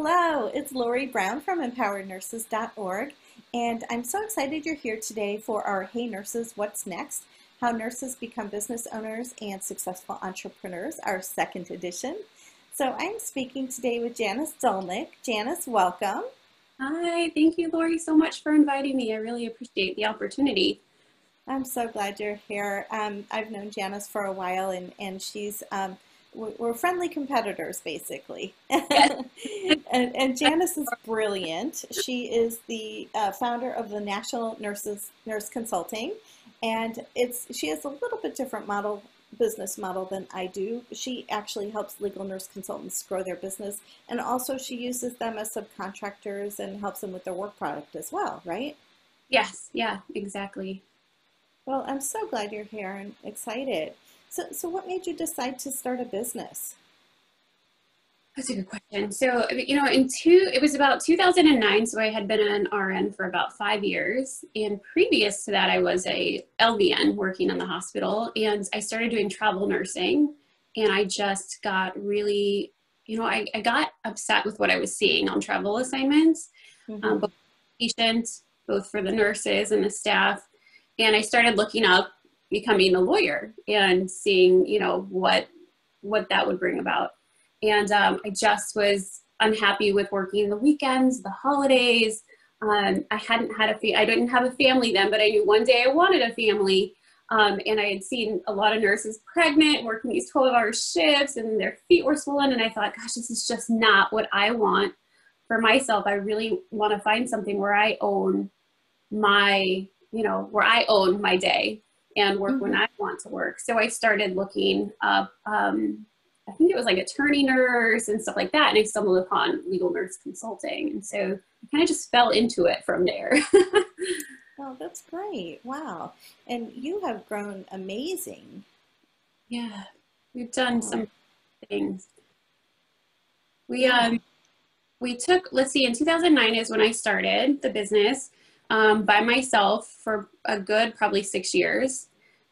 Hello, it's Lori Brown from empowerednurses.org, and I'm so excited you're here today for our Hey Nurses, What's Next? How Nurses Become Business Owners and Successful Entrepreneurs, our second edition. So I'm speaking today with Janice Dolnick. Janice, welcome. Hi, thank you, Lori, so much for inviting me. I really appreciate the opportunity. I'm so glad you're here. I've known Janice for a while, and she's we're friendly competitors, basically. Yes. and Janice is brilliant. She is the founder of the National Nurse Consulting, and she has a little bit different business model than I do. She actually helps legal nurse consultants grow their business, and also she uses them as subcontractors and helps them with their work product as well, right? Yes, yeah, exactly. Well, I'm so glad you're here and excited. So what made you decide to start a business? That's a good question. So, it was about 2009, so I had been an RN for about 5 years. And previous to that, I was a LVN working in the hospital, and I started doing travel nursing. And I just got really, I got upset with what I was seeing on travel assignments, Mm-hmm. both patients, both for the nurses and the staff. And I started looking up becoming a lawyer and seeing, what that would bring about. And I just was unhappy with working the weekends, the holidays. I didn't have a family then, but I knew one day I wanted a family. And I had seen a lot of nurses pregnant, working these 12-hour shifts, and their feet were swollen. And I thought, gosh, this is just not what I want for myself. I really want to find something where I own where I own my day and work when Mm-hmm. I want to work. So I started looking up, I think it was like attorney nurse and stuff like that. And I stumbled upon legal nurse consulting. And so I kind of just fell into it from there. Oh, that's great. Wow. And you have grown amazing. Yeah, we've done Wow. some things. We, Yeah. um, we took, let's see, in 2009 is when I started the business by myself for a good probably 6 years,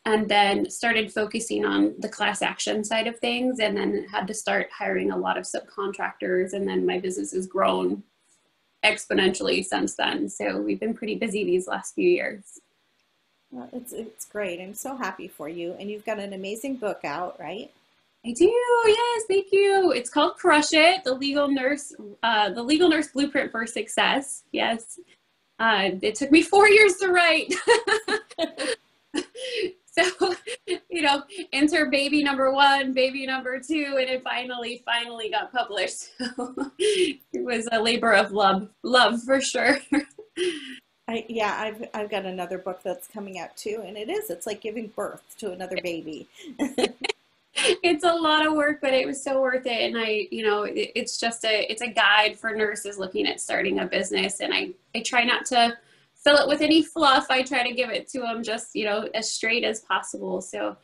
and then started focusing on the class action side of things, and then had to start hiring a lot of subcontractors, and then my business has grown exponentially since then. So we've been pretty busy these last few years. Well, it's great. I'm so happy for you. And you've got an amazing book out, right? I do, yes, thank you. It's called Crush It, the legal nurse blueprint for success. Yes. It took me 4 years to write. So, enter baby number one, baby number two, and it finally got published. So it was a labor of love for sure. I've got another book that's coming out too, and it's like giving birth to another baby. It's a lot of work, but it was so worth it. And it's a guide for nurses looking at starting a business. And I try not to fill it with any fluff. I try to give it to them just, as straight as possible. So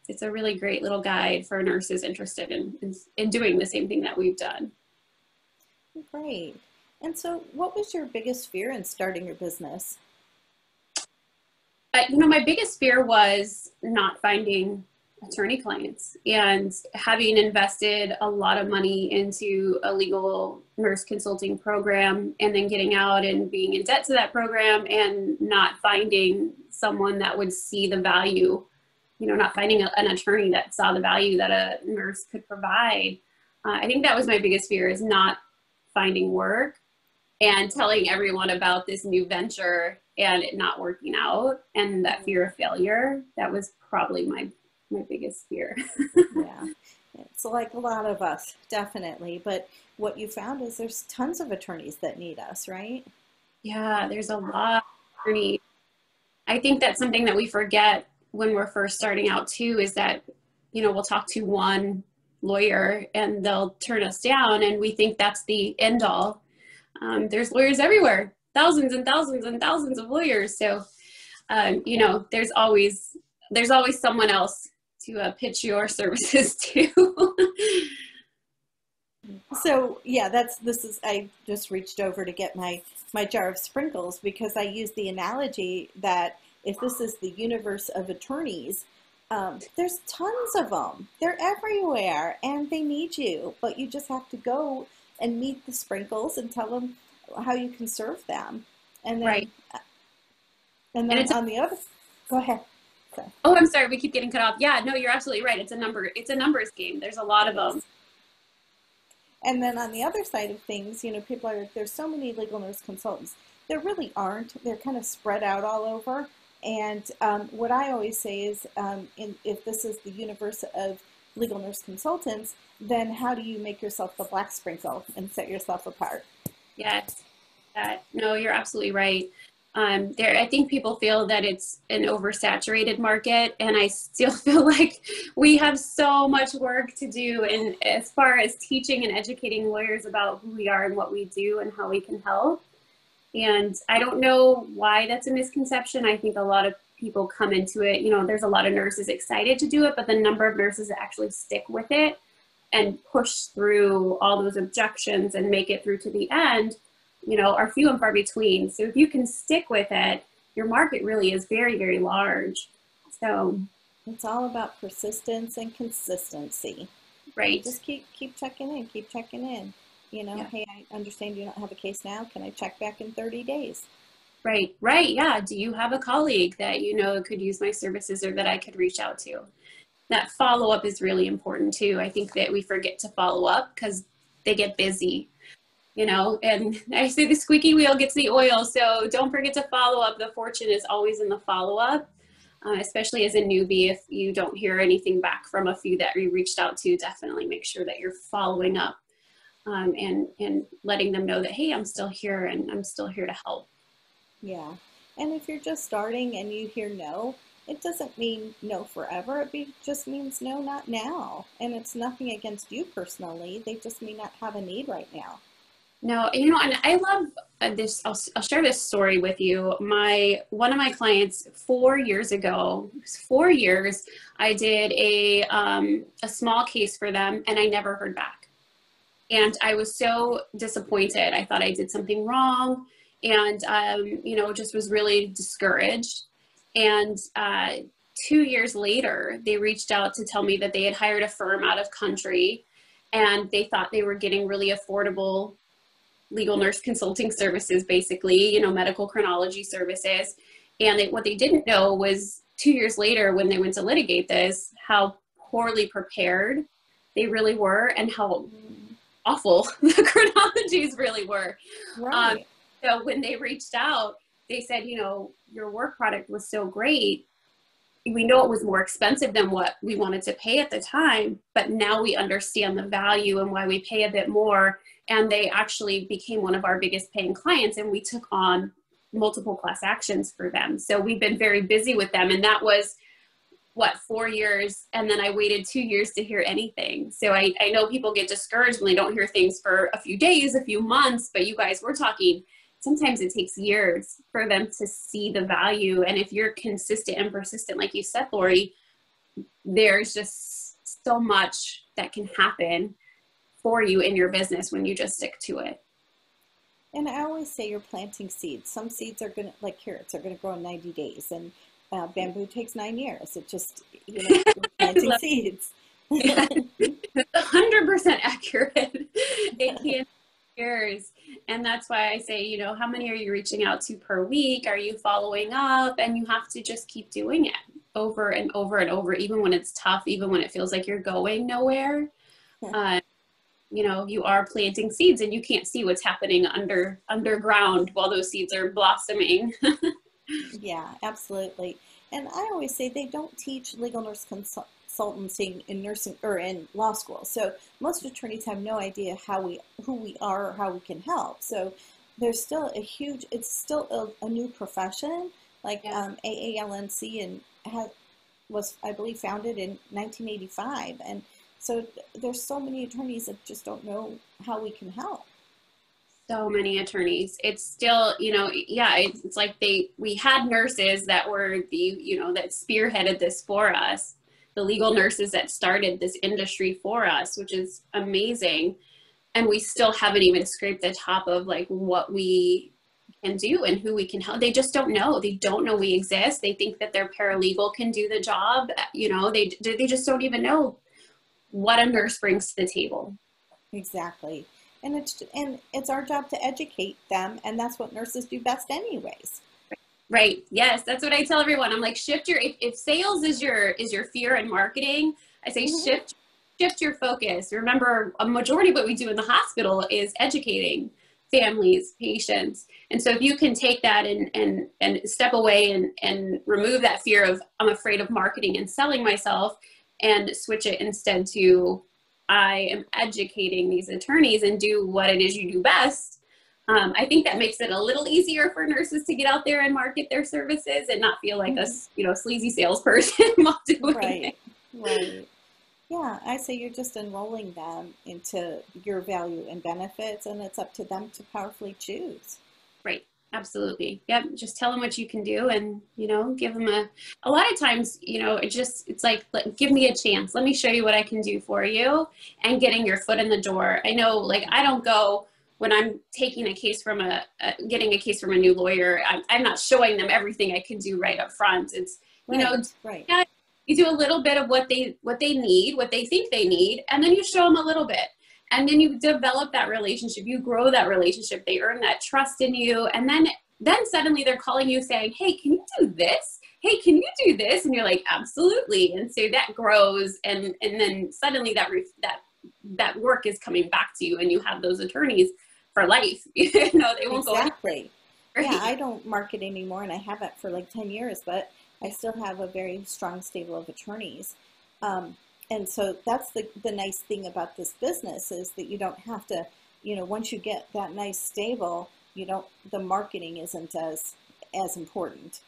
it's a really great little guide for nurses interested in doing the same thing that we've done. Great. And so what was your biggest fear in starting your business? My biggest fear was not finding attorney clients, and having invested a lot of money into a legal nurse consulting program and then getting out and being in debt to that program and not finding someone that would see the value, not finding an attorney that saw the value that a nurse could provide. I think that was my biggest fear, is not finding work and telling everyone about this new venture and it not working out, and that fear of failure. That was probably my biggest fear. Yeah, it's like a lot of us, definitely. But what you found is there's tons of attorneys that need us, right? Yeah, there's a lot of attorneys. I think that's something that we forget when we're first starting out too, is that, we'll talk to one lawyer and they'll turn us down and we think that's the end all. There's lawyers everywhere, thousands and thousands and thousands of lawyers. So, there's always someone else to pitch your services to. So yeah, I just reached over to get my jar of sprinkles because I use the analogy that if this is the universe of attorneys, there's tons of them. They're everywhere and they need you, but you just have to go and meet the sprinkles and tell them how you can serve them. And Right. then, and And then it's on the other, go ahead. Sorry. oh, I'm sorry, we keep getting cut off. Yeah, no, you're absolutely right. It's a numbers game. There's a lot It of them. is. And then on the other side of things, people are, there's so many legal nurse consultants. There really aren't. They're kind of spread out all over. And what I always say is, if this is the universe of legal nurse consultants, then how do you make yourself the black sprinkle and set yourself apart? Yes. No, you're absolutely right. I think people feel that it's an oversaturated market, and I still feel like we have so much work to do. And as far as teaching and educating lawyers about who we are and what we do and how we can help. And I don't know why that's a misconception. I think a lot of people come into it, there's a lot of nurses excited to do it, but the number of nurses that actually stick with it and push through all those objections and make it through to the end, are few and far between. So if you can stick with it, your market really is very, very large. So it's all about persistence and consistency. Right. Just keep checking in, keep checking in. Yeah. Hey, I understand you don't have a case now. Can I check back in 30 days? Right. Yeah. Do you have a colleague that could use my services or that I could reach out to? That follow-up is really important too. I think that we forget to follow up because they get busy, and I say the squeaky wheel gets the oil. So don't forget to follow up. The fortune is always in the follow-up, especially as a newbie. If you don't hear anything back from a few that you reached out to, definitely make sure that you're following up. And letting them know that, hey, I'm still here and I'm still here to help. Yeah. And if you're just starting and you hear no, it doesn't mean no forever. It just means no, not now. And it's nothing against you personally. They just may not have a need right now. No, and I love this. I'll share this story with you. One of my clients 4 years ago, 4 years, I did a small case for them and I never heard back. And I was so disappointed. I thought I did something wrong and, just was really discouraged. And 2 years later, they reached out to tell me that they had hired a firm out of country and they thought they were getting really affordable legal nurse consulting services, basically, medical chronology services. And what they didn't know was 2 years later, when they went to litigate this, how poorly prepared they really were and how awful the chronologies really were. Right. So when they reached out, they said, your work product was so great. We know it was more expensive than what we wanted to pay at the time, but now we understand the value and why we pay a bit more. And they actually became one of our biggest paying clients, and we took on multiple class actions for them. So we've been very busy with them, and that was 4 years, and then I waited 2 years to hear anything. So I know people get discouraged when they don't hear things for a few days, a few months, but you guys, we're talking, sometimes it takes years for them to see the value. And if you're consistent and persistent, like you said, Lori, there's just so much that can happen for you in your business when you just stick to it. And I always say you're planting seeds. Some seeds are going to, like carrots, are going to grow in 90 days. And bamboo takes 9 years. It just, planting seeds. 100% accurate. It can years. And that's why I say, how many are you reaching out to per week? Are you following up? And you have to just keep doing it over and over and over, even when it's tough, even when it feels like you're going nowhere. You are planting seeds and you can't see what's happening underground while those seeds are blossoming. Yeah, absolutely. And I always say they don't teach legal nurse consultancy in nursing or in law school. So most attorneys have no idea who we are or how we can help. So there's still it's still a new profession. Like AALNC was, I believe, founded in 1985. And so there's so many attorneys that just don't know how we can help. So many attorneys. It's still, it's like we had nurses that were that spearheaded this for us, the legal nurses that started this industry for us, which is amazing. And we still haven't even scraped the top of like what we can do and who we can help. They just don't know. They don't know we exist. They think that their paralegal can do the job. They just don't even know what a nurse brings to the table. Exactly. And it's our job to educate them, and that's what nurses do best anyways. Right. Yes, that's what I tell everyone. I'm like, shift your, if sales is your fear in marketing, I say shift your focus. Remember, a majority of what we do in the hospital is educating families, patients. And so if you can take that and step away and remove that fear of, I'm afraid of marketing and selling myself, and switch it instead to, I am educating these attorneys and do what it is you do best. I think that makes it a little easier for nurses to get out there and market their services and not feel like a, sleazy salesperson while doing it. Right. Yeah, I say you're just enrolling them into your value and benefits, and it's up to them to powerfully choose. Right. Absolutely. Yep. Just tell them what you can do, and, give them a lot of times, it's like, give me a chance. Let me show you what I can do for you, and getting your foot in the door. I know, like, I don't go when I'm taking a case from getting a case from a new lawyer. I'm not showing them everything I can do right up front. It's, right. You do a little bit of what they need, what they think they need, and then you show them a little bit. And then you develop that relationship, you grow that relationship, they earn that trust in you. And then suddenly they're calling you saying, hey, can you do this? Hey, can you do this? And you're like, absolutely. And so that grows. And then suddenly that work is coming back to you, and you have those attorneys for life. They won't go. Exactly. Yeah, I don't market anymore, and I haven't for like 10 years, but I still have a very strong stable of attorneys. And so that's the nice thing about this business, is that you don't have to, once you get that nice stable, the marketing isn't as important.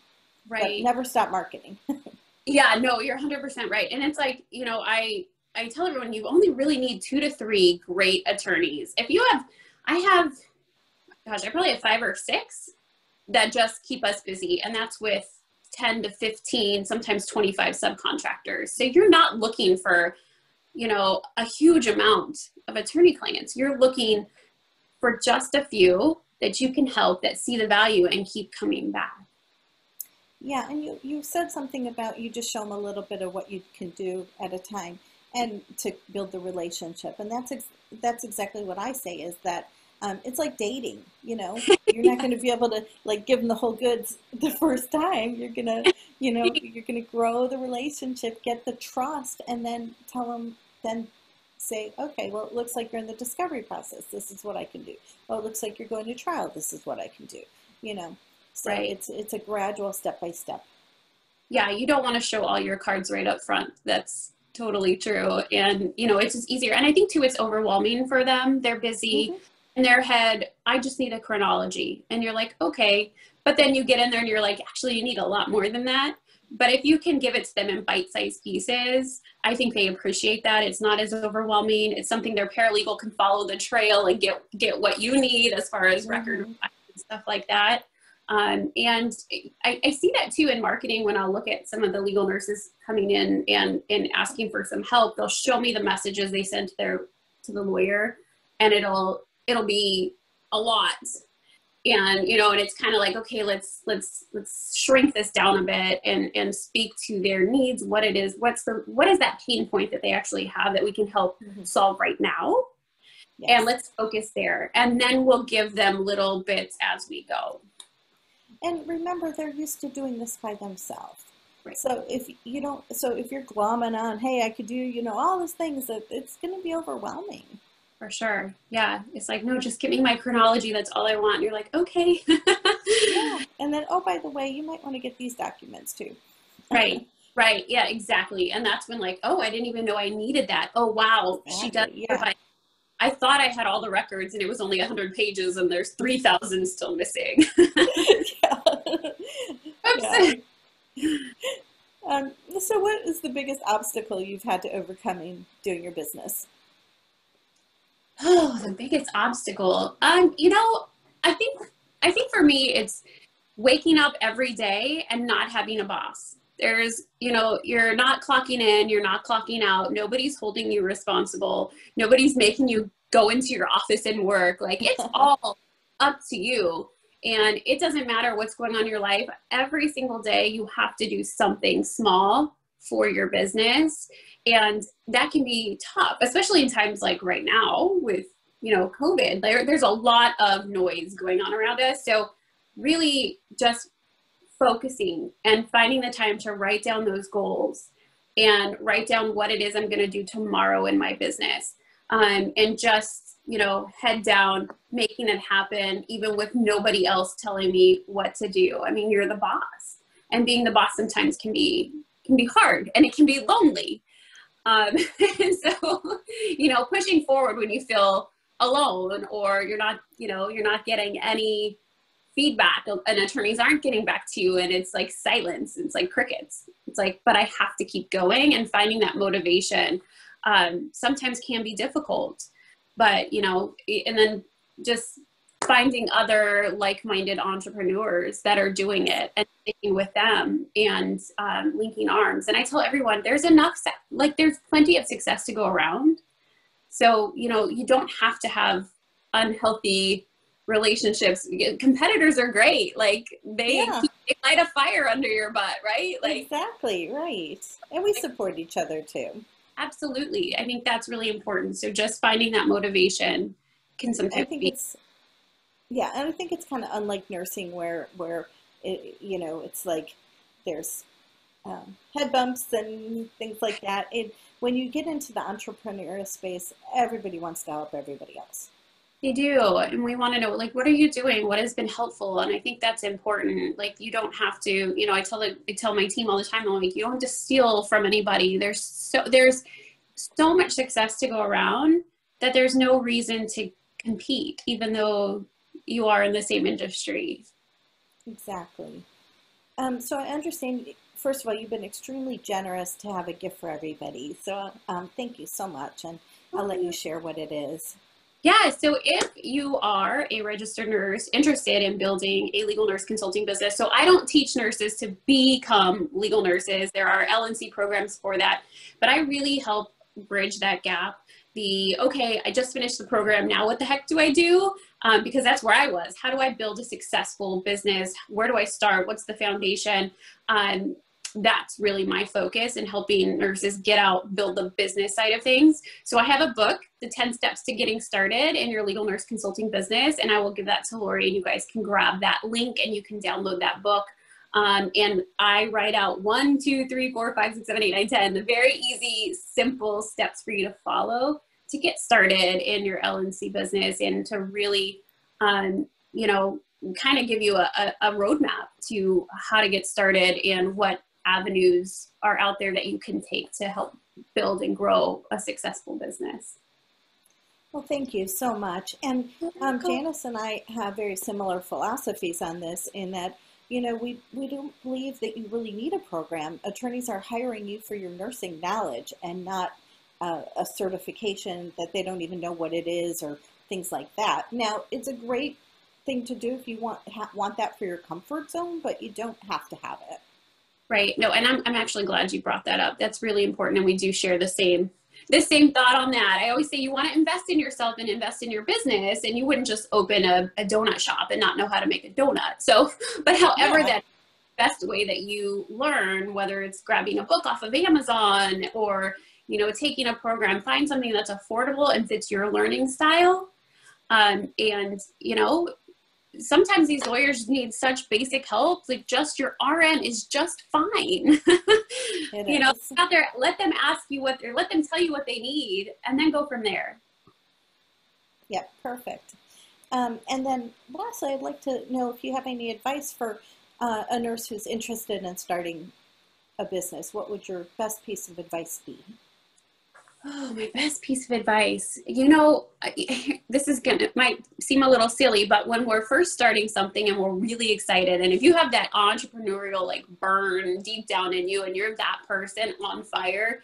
Right. But never stop marketing. Yeah, no, you're 100% right. And it's like, I tell everyone, you only really need 2 to 3 great attorneys. I probably have 5 or 6 that just keep us busy. And that's with 10 to 15, sometimes 25 subcontractors. So you're not looking for, a huge amount of attorney clients. You're looking for just a few that you can help, that see the value and keep coming back. Yeah, and you said something about you just show them a little bit of what you can do at a time, and to build the relationship. And that's exactly what I say, is that it's like dating. You're not going to be able to like give them the whole goods the first time. You're gonna you're gonna grow the relationship, get the trust, and then then say, okay, well, it looks like you're in the discovery process. This is what I can do. Oh, it looks like you're going to trial. This is what I can do. So right. It's a gradual step by step. Yeah, you don't want to show all your cards right up front. That's totally true. And, it's just easier. And I think, too, it's overwhelming for them. They're busy. In their head, I just need a chronology. And you're like, okay. But then you get in there and you're like, actually, you need a lot more than that. But if you can give it to them in bite-sized pieces, I think they appreciate that. It's not as overwhelming. It's something their paralegal can follow the trail and get what you need as far as record and stuff like that. And I see that too in marketing. When I'll look at some of the legal nurses coming in and asking for some help, they'll show me the messages they sent to the lawyer, and it'll be a lot. And, and it's kind of like, okay, let's shrink this down a bit and speak to their needs, what it is, what is that pain point that they actually have that we can help solve right now. Yes. And let's focus there. And then we'll give them little bits as we go. And remember, they're used to doing this by themselves. Right. So if you're glomming on, hey, I could do, all these things, it's going to be overwhelming. For sure. Yeah. It's like, no, just give me my chronology. That's all I want. And you're like, okay. Yeah. And then, oh, by the way, you might want to get these documents too. Right. Right. Yeah, exactly. And that's when like, oh, I didn't even know I needed that. Oh, wow. Exactly. She does. Yeah. I thought I had all the records, and it was only 100 pages, and there's 3,000 still missing. Yeah. Oops. Yeah. So what is the biggest obstacle you've had to overcome in doing your business? Oh, the biggest obstacle. I think for me, it's waking up every day and not having a boss. There's, you're not clocking in, you're not clocking out. Nobody's holding you responsible. Nobody's making you go into your office and work. Like, it's all up to you. And it doesn't matter what's going on in your life. Every single day, you have to do something small for your business. And that can be tough, especially in times like right now with COVID. There's a lot of noise going on around us. So really just focusing and finding the time to write down those goals and write down what it is I'm going to do tomorrow in my business. And just, head down, making it happen, even with nobody else telling me what to do. I mean, you're the boss, and being the boss sometimes can be hard, and it can be lonely. And so, pushing forward when you feel alone, or you're not getting any feedback, and attorneys aren't getting back to you, and it's like silence, it's like crickets. It's like, but I have to keep going, and finding that motivation sometimes can be difficult, but and then just finding other like-minded entrepreneurs that are doing it and sticking with them, and linking arms. And I tell everyone, there's there's plenty of success to go around. So, you don't have to have unhealthy relationships. Competitors are great. Like they light a fire under your butt, right? Like exactly, right. And we support each other too. Absolutely. I think that's really important. So just finding that motivation can sometimes be. And I think it's kind of unlike nursing where it's like there's head bumps and things like that. When you get into the entrepreneurial space, everybody wants to help everybody else. They do. And we want to know, like, what are you doing? What has been helpful? And I think that's important. Like, you don't have to, I tell my team all the time, I'm like, you don't have to steal from anybody. There's so much success to go around that there's no reason to compete, even though you are in the same industry. Exactly. So I understand, first of all, you've been extremely generous to have a gift for everybody. So thank you so much. And I'll let you share what it is. Yeah, so if you are a registered nurse interested in building a legal nurse consulting business, so I don't teach nurses to become legal nurses. There are LNC programs for that, but I really help bridge that gap. Okay, I just finished the program, now what the heck do I do? Because that's where I was. How do I build a successful business? Where do I start? What's the foundation? That's really my focus in helping nurses get out, build the business side of things. So I have a book, The 10 Steps to Getting Started in Your Legal Nurse Consulting Business, and I will give that to Lori, and you guys can grab that link and you can download that book. And I write out 1, 2, 3, 4, 5, 6, 7, 8, 9, 10, the very easy, simple steps for you to follow to get started in your LNC business, and to really, kind of give you a roadmap to how to get started and what avenues are out there that you can take to help build and grow a successful business. Well, thank you so much. And Janice and I have very similar philosophies on this, in that, we don't believe that you really need a program. Attorneys are hiring you for your nursing knowledge, and not a certification that they don't even know what it is, or things like that. Now, it's a great thing to do if you want that for your comfort zone, but you don't have to have it. Right. No, and I'm actually glad you brought that up. That's really important. And we do share the same thought on that. I always say you want to invest in yourself and invest in your business, and you wouldn't just open a donut shop and not know how to make a donut. So, but however, that's the best way that you learn, whether it's grabbing a book off of Amazon or, taking a program, find something that's affordable and fits your learning style. Sometimes these lawyers need such basic help, like just your RN is just fine. Out there, let them tell you what they need, and then go from there. Yeah, perfect. And then lastly, I'd like to know if you have any advice for a nurse who's interested in starting a business. What would your best piece of advice be? Oh, my best piece of advice. This might seem a little silly, but when we're first starting something and we're really excited, and if you have that entrepreneurial burn deep down in you and you're that person on fire,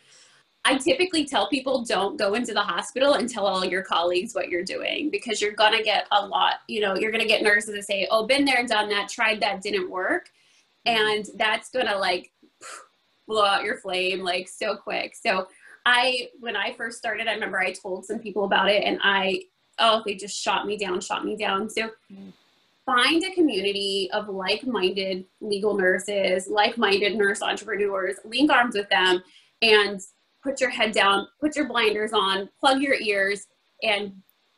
I typically tell people, don't go into the hospital and tell all your colleagues what you're doing, because you're going to get a lot, you're going to get nurses that say, oh, been there, done that, tried that, didn't work. And that's going to blow out your flame so quick. So when I first started, I remember I told some people about it, and they just shot me down. So find a community of like-minded legal nurses, like-minded nurse entrepreneurs, link arms with them, and put your head down, put your blinders on, plug your ears, and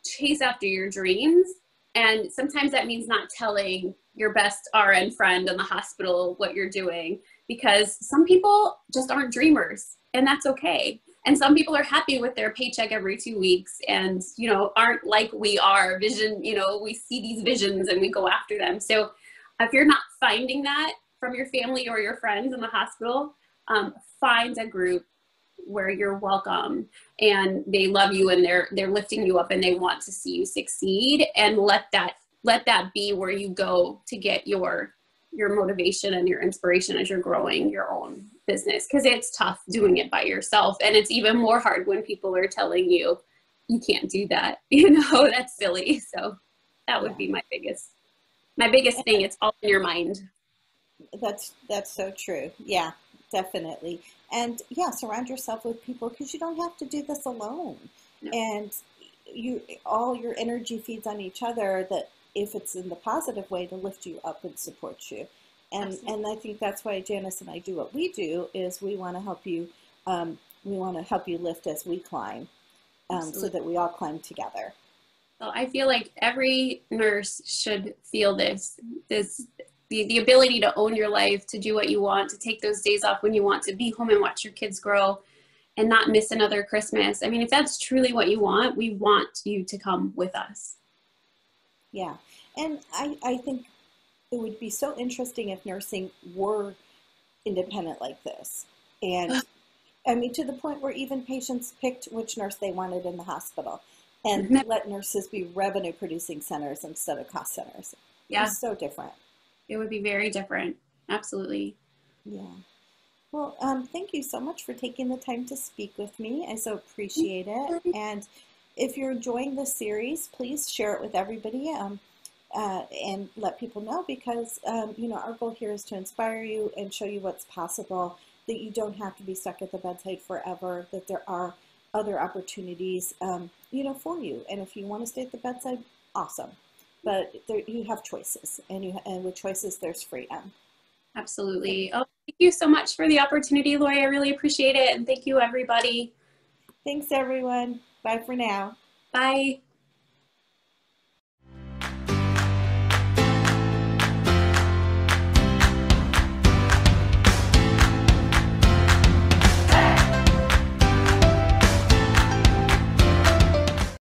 chase after your dreams. And sometimes that means not telling your best RN friend in the hospital what you're doing, because some people just aren't dreamers, and that's okay. And some people are happy with their paycheck every 2 weeks and, you know, aren't like we are vision, you know, we see these visions and we go after them. So if you're not finding that from your family or your friends in the hospital, find a group where you're welcome and they love you and they're lifting you up and they want to see you succeed, and let that be where you go to get your motivation and your inspiration as you're growing your own business, because it's tough doing it by yourself, and it's even more hard when people are telling you you can't do that. You know, that's silly. So that would be my biggest thing. It's all in your mind. That's so true. Yeah, definitely. And yeah, surround yourself with people, because you don't have to do this alone. No. And all your energy feeds on each other, that if it's in the positive way, to lift you up and support you. And I think that's why Janice and I do what we do, is we want to help you lift as we climb, so that we all climb together. Well, I feel like every nurse should feel the ability to own your life, to do what you want, to take those days off when you want, to be home and watch your kids grow and not miss another Christmas. I mean, if that's truly what you want, we want you to come with us. Yeah. And I think it would be so interesting if nursing were independent like this. And I mean, to the point where even patients picked which nurse they wanted in the hospital, and let nurses be revenue producing centers instead of cost centers. Yeah. It's so different. It would be very different. Absolutely. Yeah. Well, thank you so much for taking the time to speak with me. I so appreciate it. And if you're enjoying this series, please share it with everybody, and let people know, because, you know, our goal here is to inspire you and show you what's possible, that you don't have to be stuck at the bedside forever, that there are other opportunities, you know, for you. And if you want to stay at the bedside, awesome. But you have choices, and with choices, there's freedom. Absolutely. Oh, thank you so much for the opportunity, Lori. I really appreciate it. And thank you, everybody. Thanks, everyone. Bye for now. Bye.